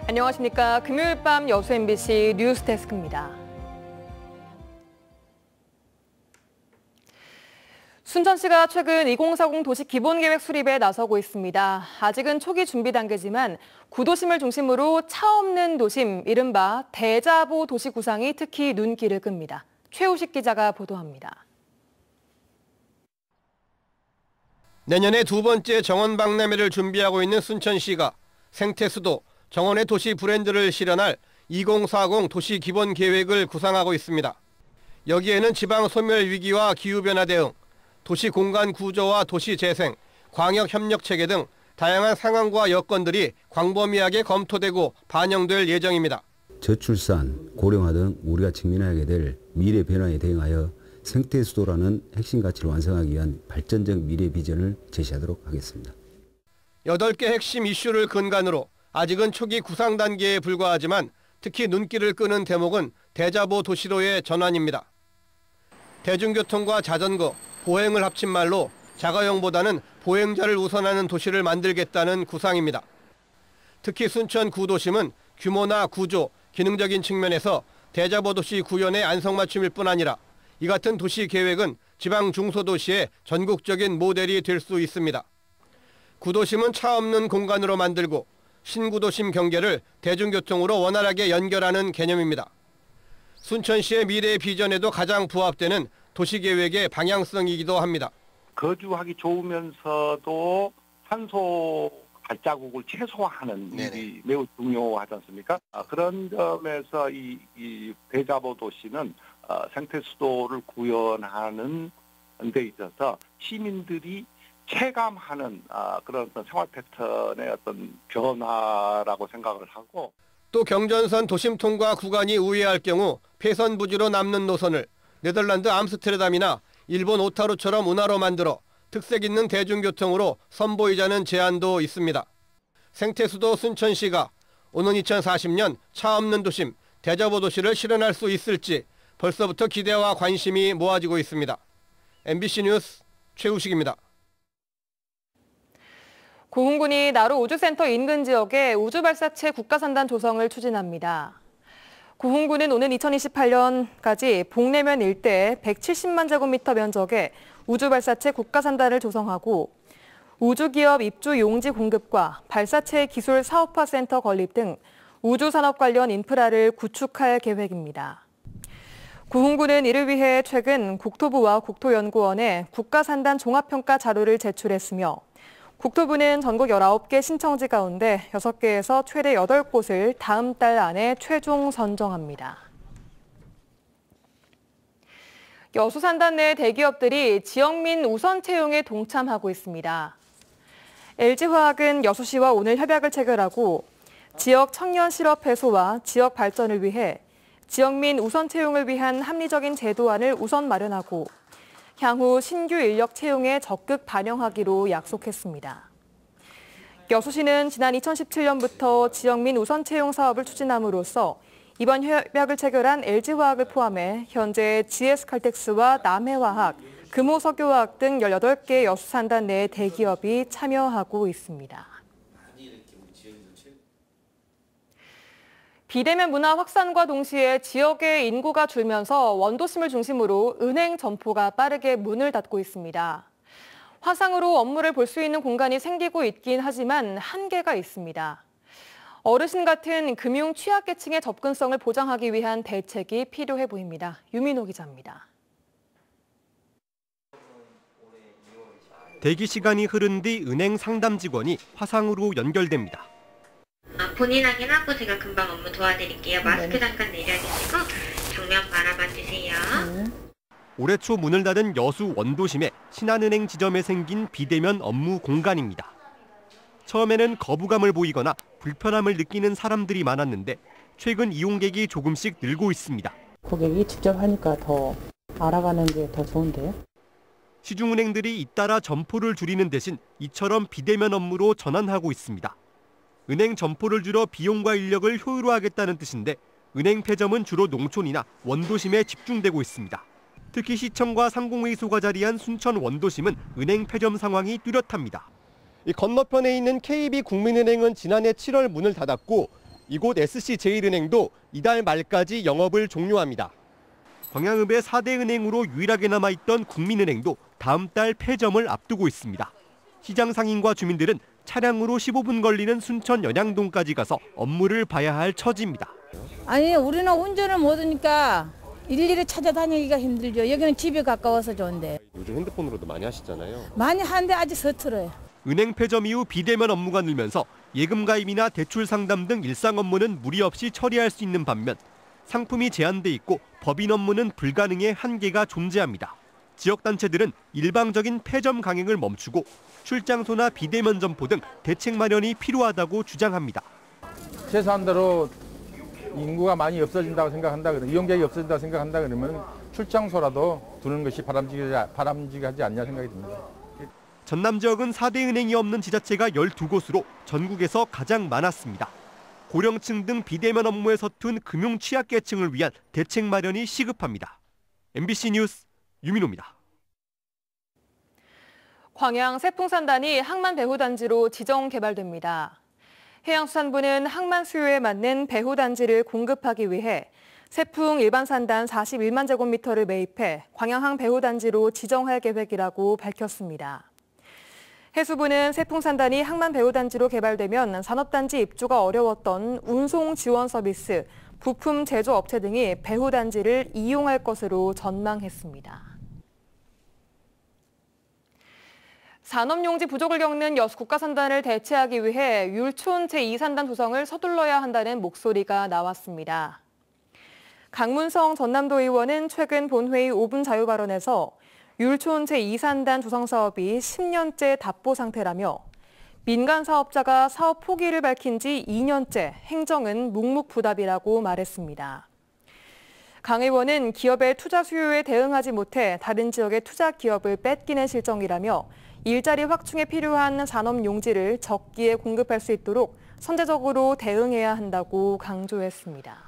안녕하십니까. 금요일 밤 여수 MBC 뉴스데스크입니다. 순천시가 최근 2040 도시 기본계획 수립에 나서고 있습니다. 아직은 초기 준비 단계지만 구도심을 중심으로 차 없는 도심, 이른바 대자보 도시 구상이 특히 눈길을 끕니다. 최우식 기자가 보도합니다. 내년에 두 번째 정원 박람회를 준비하고 있는 순천시가 생태수도, 정원의 도시 브랜드를 실현할 2040 도시 기본 계획을 구상하고 있습니다. 여기에는 지방 소멸 위기와 기후변화 대응, 도시 공간 구조와 도시 재생, 광역 협력 체계 등 다양한 상황과 여건들이 광범위하게 검토되고 반영될 예정입니다. 저출산, 고령화 등 우리가 직면하게 될 미래 변화에 대응하여 생태수도라는 핵심 가치를 완성하기 위한 발전적 미래 비전을 제시하도록 하겠습니다. 8개 핵심 이슈를 근간으로 아직은 초기 구상 단계에 불과하지만 특히 눈길을 끄는 대목은 대자보 도시로의 전환입니다. 대중교통과 자전거, 보행을 합친 말로 자가용보다는 보행자를 우선하는 도시를 만들겠다는 구상입니다. 특히 순천 구도심은 규모나 구조, 기능적인 측면에서 대자보 도시 구현의 안성맞춤일 뿐 아니라 이 같은 도시 계획은 지방 중소도시의 전국적인 모델이 될 수 있습니다. 구도심은 차 없는 공간으로 만들고 신구도심 경계를 대중교통으로 원활하게 연결하는 개념입니다. 순천시의 미래 비전에도 가장 부합되는 도시계획의 방향성이기도 합니다. 거주하기 좋으면서도 탄소 발자국을 최소화하는 일이 매우 중요하지 않습니까? 그런 점에서 이 대자보 도시는 생태수도를 구현하는 데 있어서 시민들이 체감하는 그런 생활 패턴의 어떤 변화라고 생각을 하고, 또 경전선 도심 통과 구간이 우회할 경우 폐선 부지로 남는 노선을 네덜란드 암스테르담이나 일본 오타루처럼 운하로 만들어 특색 있는 대중교통으로 선보이자는 제안도 있습니다. 생태수도 순천시가 오는 2040년 차 없는 도심, 대자보 도시를 실현할 수 있을지 벌써부터 기대와 관심이 모아지고 있습니다. MBC 뉴스 최우식입니다. 고흥군이 나루 우주센터 인근 지역에 우주발사체 국가산단 조성을 추진합니다. 고흥군은 오는 2028년까지 복내면 일대에 170만 제곱미터 면적의 우주발사체 국가산단을 조성하고 우주기업 입주 용지 공급과 발사체 기술 사업화 센터 건립 등 우주산업 관련 인프라를 구축할 계획입니다. 고흥군은 이를 위해 최근 국토부와 국토연구원에 국가산단 종합평가 자료를 제출했으며 국토부는 전국 19개 신청지 가운데 6개에서 최대 8곳을 다음 달 안에 최종 선정합니다. 여수 산단 내 대기업들이 지역민 우선 채용에 동참하고 있습니다. LG화학은 여수시와 오늘 협약을 체결하고 지역 청년 실업 해소와 지역 발전을 위해 지역민 우선 채용을 위한 합리적인 제도안을 우선 마련하고 향후 신규 인력 채용에 적극 반영하기로 약속했습니다. 여수시는 지난 2017년부터 지역민 우선 채용 사업을 추진함으로써 이번 협약을 체결한 LG화학을 포함해 현재 GS칼텍스와 남해화학, 금호석유화학 등 18개 여수 산단 내 대기업이 참여하고 있습니다. 비대면 문화 확산과 동시에 지역의 인구가 줄면서 원도심을 중심으로 은행 점포가 빠르게 문을 닫고 있습니다. 화상으로 업무를 볼 수 있는 공간이 생기고 있긴 하지만 한계가 있습니다. 어르신 같은 금융 취약계층의 접근성을 보장하기 위한 대책이 필요해 보입니다. 유민호 기자입니다. 대기 시간이 흐른 뒤 은행 상담 직원이 화상으로 연결됩니다. 본인 확인하고 제가 금방 업무 도와드릴게요. 마스크 잠깐 내려주시고 정면 바라봐 주세요. 올해 초 문을 닫은 여수 원도심의 신한은행 지점에 생긴 비대면 업무 공간입니다. 처음에는 거부감을 보이거나 불편함을 느끼는 사람들이 많았는데 최근 이용객이 조금씩 늘고 있습니다. 고객이 직접 하니까 더 알아가는 게 더 좋은데요? 시중은행들이 잇따라 점포를 줄이는 대신 이처럼 비대면 업무로 전환하고 있습니다. 은행 점포를 줄여 비용과 인력을 효율화하겠다는 뜻인데 은행 폐점은 주로 농촌이나 원도심에 집중되고 있습니다. 특히 시청과 상공회의소가 자리한 순천 원도심은 은행 폐점 상황이 뚜렷합니다. 이 건너편에 있는 KB 국민은행은 지난해 7월 문을 닫았고 이곳 SC제일은행도 이달 말까지 영업을 종료합니다. 광양읍의 4대 은행으로 유일하게 남아있던 국민은행도 다음 달 폐점을 앞두고 있습니다. 시장 상인과 주민들은 차량으로 15분 걸리는 순천 연양동까지 가서 업무를 봐야 할 처지입니다. 아니, 우리는 운전을 못하니까 일일이 찾아다니기가 힘들죠. 여기는 집에 가까워서 좋은데. 요즘 핸드폰으로도 많이 하시잖아요. 많이 하는데 아직 서툴어요. 은행 폐점 이후 비대면 업무가 늘면서 예금 가입이나 대출 상담 등 일상 업무는 무리 없이 처리할 수 있는 반면 상품이 제한돼 있고 법인 업무는 불가능의 한계가 존재합니다. 지역단체들은 일방적인 폐점 강행을 멈추고 출장소나 비대면 점포 등 대책 마련이 필요하다고 주장합니다. 최소한대로 인구가 많이 없어진다고 생각한다 그러면 이용객이 없어진다고 생각한다 그러면 출장소라도 두는 것이 바람직하지 않냐 생각이 듭니다. 전남 지역은 4대 은행이 없는 지자체가 12곳으로 전국에서 가장 많았습니다. 고령층 등 비대면 업무에 서툰 금융 취약계층을 위한 대책 마련이 시급합니다. MBC 뉴스 유민호입니다. 광양 세풍산단이 항만 배후단지로 지정 개발됩니다. 해양수산부는 항만 수요에 맞는 배후단지를 공급하기 위해 세풍 일반산단 41만 제곱미터를 매입해 광양항 배후단지로 지정할 계획이라고 밝혔습니다. 해수부는 세풍산단이 항만 배후단지로 개발되면 산업단지 입주가 어려웠던 운송 지원 서비스, 부품 제조업체 등이 배후단지를 이용할 것으로 전망했습니다. 산업용지 부족을 겪는 여수 국가산단을 대체하기 위해 율촌 제2산단 조성을 서둘러야 한다는 목소리가 나왔습니다. 강문성 전남도 의원은 최근 본회의 5분 자유 발언에서 율촌 제2산단 조성 사업이 10년째 답보 상태라며 민간 사업자가 사업 포기를 밝힌 지 2년째 행정은 묵묵부답이라고 말했습니다. 강 의원은 기업의 투자 수요에 대응하지 못해 다른 지역의 투자 기업을 뺏기는 실정이라며 일자리 확충에 필요한 산업 용지를 적기에 공급할 수 있도록 선제적으로 대응해야 한다고 강조했습니다.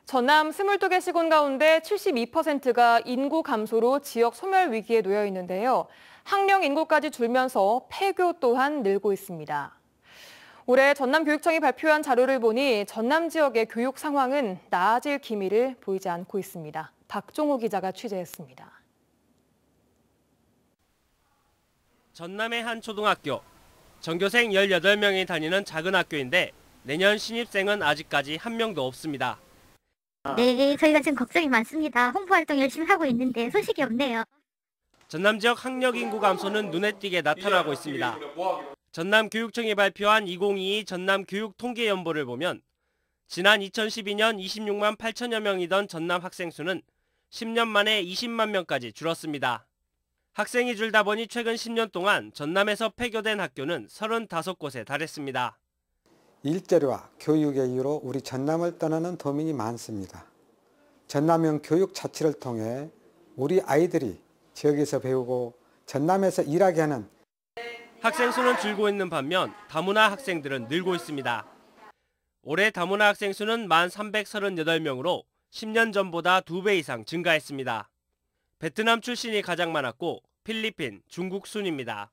전남 22개 시군 가운데 72%가 인구 감소로 지역 소멸 위기에 놓여 있는데요. 학령 인구까지 줄면서 폐교 또한 늘고 있습니다. 올해 전남교육청이 발표한 자료를 보니 전남 지역의 교육 상황은 나아질 기미를 보이지 않고 있습니다. 박종호 기자가 취재했습니다. 전남의 한 초등학교. 전교생 18명이 다니는 작은 학교인데 내년 신입생은 아직까지 한 명도 없습니다. 네, 저희가 지금 걱정이 많습니다. 홍보활동 열심히 하고 있는데 소식이 없네요. 전남 지역 학력 인구 감소는 눈에 띄게 나타나고 있습니다. 전남교육청이 발표한 2022 전남 교육 통계 연보를 보면 지난 2012년 26만 8천여 명이던 전남 학생 수는 10년 만에 20만 명까지 줄었습니다. 학생이 줄다 보니 최근 10년 동안 전남에서 폐교된 학교는 35곳에 달했습니다. 일자리와 교육의 이유로 우리 전남을 떠나는 도민이 많습니다. 전남형 교육 자치를 통해 우리 아이들이 지역에서 배우고 전남에서 일하게 하는 학생 수는 줄고 있는 반면 다문화 학생들은 늘고 있습니다. 올해 다문화 학생 수는 1,338명으로 10년 전보다 2배 이상 증가했습니다. 베트남 출신이 가장 많았고 필리핀, 중국 순입니다.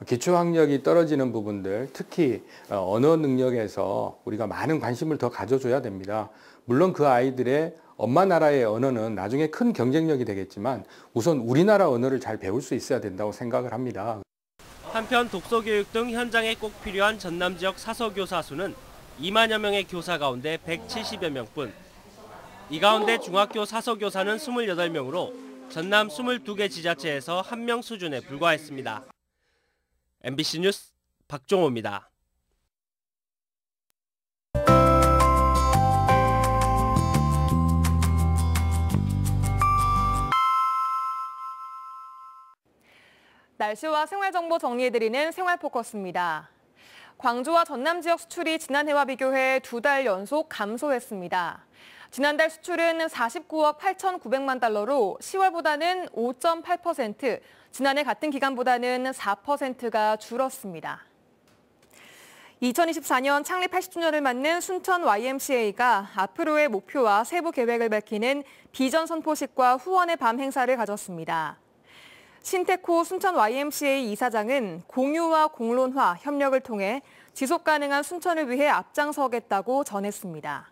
기초학력이 떨어지는 부분들, 특히 언어 능력에서 우리가 많은 관심을 더 가져줘야 됩니다. 물론 그 아이들의 엄마 나라의 언어는 나중에 큰 경쟁력이 되겠지만 우선 우리나라 언어를 잘 배울 수 있어야 된다고 생각을 합니다. 한편 독서교육 등 현장에 꼭 필요한 전남 지역 사서교사 수는 2만여 명의 교사 가운데 170여 명뿐. 이 가운데 중학교 사서교사는 28명으로 전남 22개 지자체에서 1명 수준에 불과했습니다. MBC 뉴스 박종호입니다. 날씨와 생활정보 정리해드리는 생활포커스입니다. 광주와 전남 지역 수출이 지난해와 비교해 2달 연속 감소했습니다. 지난달 수출은 49억 8,900만 달러로 10월보다는 5.8%, 지난해 같은 기간보다는 4%가 줄었습니다. 2024년 창립 80주년을 맞는 순천 YMCA가 앞으로의 목표와 세부 계획을 밝히는 비전 선포식과 후원의 밤 행사를 가졌습니다. 신테코 순천 YMCA 이사장은 공유와 공론화, 협력을 통해 지속 가능한 순천을 위해 앞장서겠다고 전했습니다.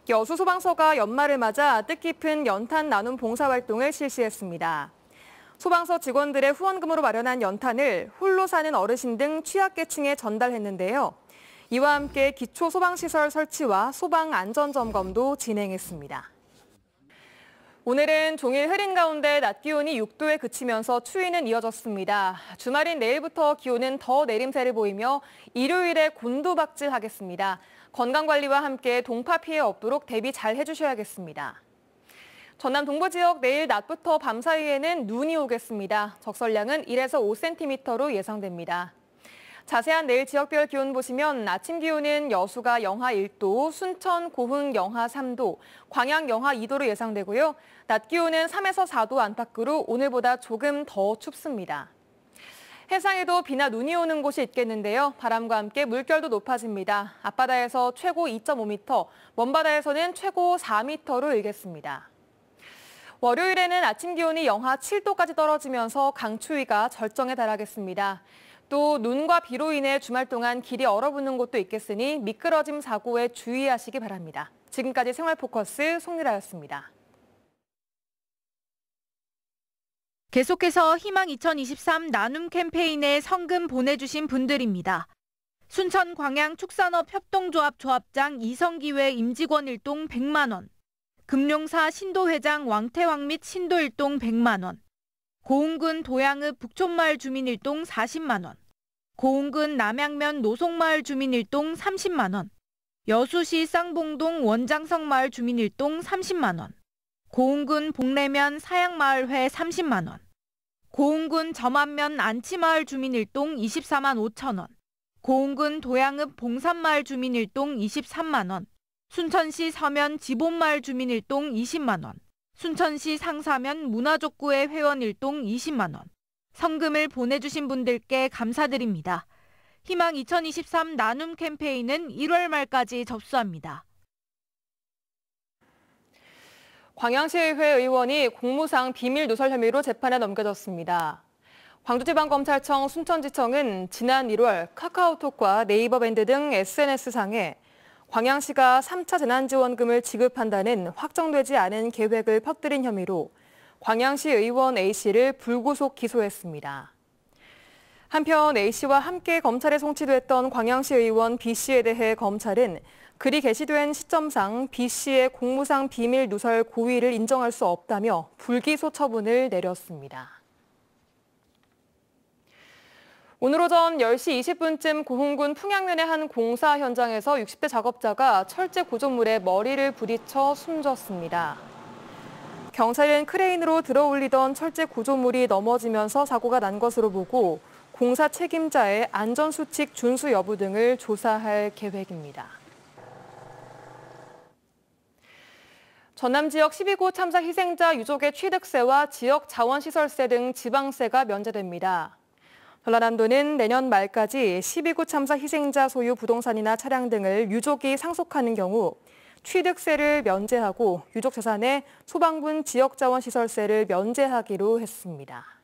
여수소방서가 연말을 맞아 뜻깊은 연탄 나눔 봉사활동을 실시했습니다. 소방서 직원들의 후원금으로 마련한 연탄을 홀로 사는 어르신 등 취약계층에 전달했는데요. 이와 함께 기초 소방시설 설치와 소방 안전점검도 진행했습니다. 오늘은 종일 흐린 가운데 낮 기온이 6도에 그치면서 추위는 이어졌습니다. 주말인 내일부터 기온은 더 내림세를 보이며 일요일에 곤두박질하겠습니다. 건강관리와 함께 동파 피해 없도록 대비 잘 해주셔야겠습니다. 전남 동부 지역 내일 낮부터 밤 사이에는 눈이 오겠습니다. 적설량은 1에서 5cm로 예상됩니다. 자세한 내일 지역별 기온 보시면 아침 기온은 여수가 영하 1도, 순천, 고흥 영하 3도, 광양 영하 2도로 예상되고요. 낮 기온은 3에서 4도 안팎으로 오늘보다 조금 더 춥습니다. 해상에도 비나 눈이 오는 곳이 있겠는데요. 바람과 함께 물결도 높아집니다. 앞바다에서 최고 2.5m, 먼바다에서는 최고 4m로 일겠습니다. 월요일에는 아침 기온이 영하 7도까지 떨어지면서 강추위가 절정에 달하겠습니다. 또 눈과 비로 인해 주말 동안 길이 얼어붙는 곳도 있겠으니 미끄러짐 사고에 주의하시기 바랍니다. 지금까지 생활포커스 송유라였습니다. 계속해서 희망 2023 나눔 캠페인에 성금 보내주신 분들입니다. 순천 광양 축산업 협동조합 조합장 이성기회 임직원 일동 100만 원, 금룡사 신도회장 왕태왕 및 신도일동 100만 원, 고흥군 도양읍 북촌마을 주민 일동 40만 원, 고흥군 남양면 노송마을 주민 일동 30만 원, 여수시 쌍봉동 원장성 마을 주민 일동 30만 원, 고흥군 복내면 사양마을회 30만 원, 고흥군 점안면 안치마을 주민 일동 24만 5천 원, 고흥군 도양읍 봉산마을 주민 일동 23만 원, 순천시 서면 지본마을 주민 일동 20만 원, 순천시 상사면 문화족구회 회원 일동 20만 원, 성금을 보내주신 분들께 감사드립니다. 희망 2023 나눔 캠페인은 1월 말까지 접수합니다. 광양시의회 의원이 공무상 비밀 누설 혐의로 재판에 넘겨졌습니다. 광주지방검찰청 순천지청은 지난 1월 카카오톡과 네이버밴드 등 SNS상에 광양시가 3차 재난지원금을 지급한다는 확정되지 않은 계획을 퍼뜨린 혐의로 광양시 의원 A씨를 불구속 기소했습니다. 한편 A씨와 함께 검찰에 송치됐던 광양시 의원 B씨에 대해 검찰은 글이 게시된 시점상 B씨의 공무상 비밀 누설 고의를 인정할 수 없다며 불기소 처분을 내렸습니다. 오늘 오전 10시 20분쯤 고흥군 풍양면의 한 공사 현장에서 60대 작업자가 철제 구조물에 머리를 부딪혀 숨졌습니다. 경찰은 크레인으로 들어올리던 철제 구조물이 넘어지면서 사고가 난 것으로 보고 공사 책임자의 안전수칙 준수 여부 등을 조사할 계획입니다. 전남 지역 12구 참사 희생자 유족의 취득세와 지역 자원시설세 등 지방세가 면제됩니다. 전라남도는 내년 말까지 12구 참사 희생자 소유 부동산이나 차량 등을 유족이 상속하는 경우 취득세를 면제하고 유족 재산에 소방분 지역자원시설세를 면제하기로 했습니다.